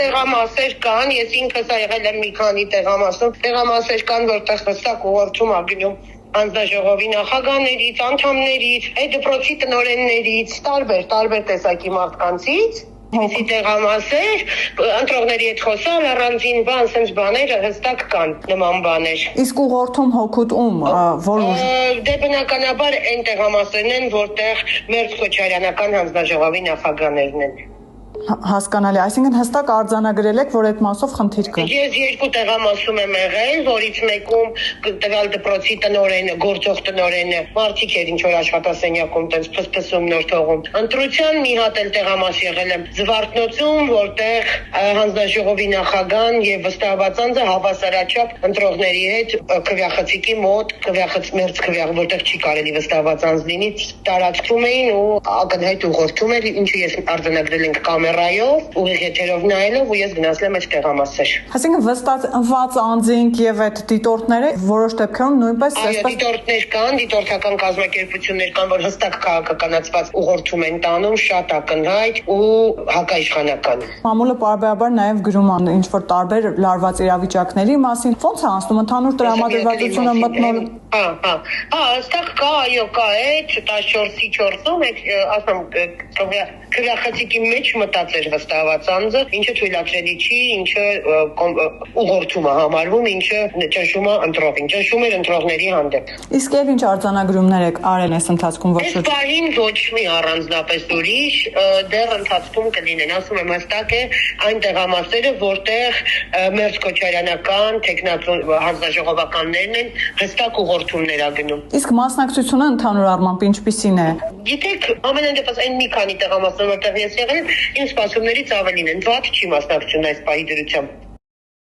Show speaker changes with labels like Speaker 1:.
Speaker 1: Տեղամասեր կան, ես ինքս եղել եմ մի քանի տեղամասում, տեղամասեր կան, որտեղ հստակ ուղղորդում ա գնում հանձնաժողովի նախագահներից, անդամներից, այդ դպրոցի տնօրեններից, տարբեր տեսակի մարդկանցից։ Այսի տեղամասեր, ընտրողների հետ խոսալ, առանձին սենց բաներ հստակ կան, նման բաներ։
Speaker 2: Իսկ ուղղորդում հոգուտ
Speaker 1: Դե բնականաբար այն տեղամասերն են, որտեղ Մերձ Քոչարյանական հանձնաժողովի նախագահներն են։
Speaker 2: Հասկանալի, այսինքն հստակ արձանագրել եք, որ այդ մասով խնդիր կա։
Speaker 1: Ես 2 տեղամասում եմ եղել, որից մեկում տվյալ դպրոցի տնօրենը, գործող տնօրենը, մարդիկ էր ինչ որ աշխատասենյակում տենց փսփսում նոր թողում։ Ընտրության մի հատ էլ տեղամաս եղել եմ Զվարթնոցում, որտեղ հանձնաժողովի նախագահան եւ վստահված անձը հավասարաչափ ընտրողների հետ քվյախցիկի մոտ, Մերձ քվյախ, որտեղ չի կարելի վստահված անձ լինի, տարածքում էին ու ակնհայտ ուղղորդում էր, ինչը ես արձանագրել ենք կամերայով, ուղիղ եթերով նայելով ու ես գնացել եմ այդ տեղամասեր։
Speaker 2: Այսինքն վստահված անձինք եւ այդ դիտորդները որոշ դեպքերում նույնպես
Speaker 1: դիտորդներ կան, դիտորդական կազմակերպություններ կան, որ հստակ քաղաքականացված ուղղորդում են տանում, շատ ակնհայտ ու հակաիշխանական։
Speaker 2: Մամուլը պարբերաբար նաեւ գրում է ինչ որ տարբեր լարված իրավիճակների մասին։ Ո՞նց է անցնում ընդհանուր տրամադրվածությունը մտնող։
Speaker 1: Այստեղ կա, այո, կա այդ 14-ի 4-ում, ասում քվյախցիկի մեջ մտած էր վստահված անձը, ինչը թույլատրելի չի, ինչը ուղղորդում է համարվում, ինչը ճնշում է ընտրողին, ճնշում էր ընտրողների հանդեպ։
Speaker 2: Իսկ եւ ինչ արձանագրումներ եք արել այս ընթացքում ոչ
Speaker 1: շուտ։ Այս բանին ոչ մի առանձնապես ուրիշ դեռ ընթացքում կլինեն, ասում եմ հստակ է այն տեղամասերը, որտեղ Մերձ Քոչարյանական տեխնատու հանձնաժողովականներն են հստակ ուղղորդումներ ագնում։
Speaker 2: Իսկ մասնակցությունը ընդհանուր առմամբ ինչպիսին է։
Speaker 1: Գիտեք, ամենայն դեպս այն մի քանի տեղամասներ, որտեղ ես եղել եմ, իմ սպասումներից ավելին են, վատ չի մասնակցությունը այս պահի դրությամբ։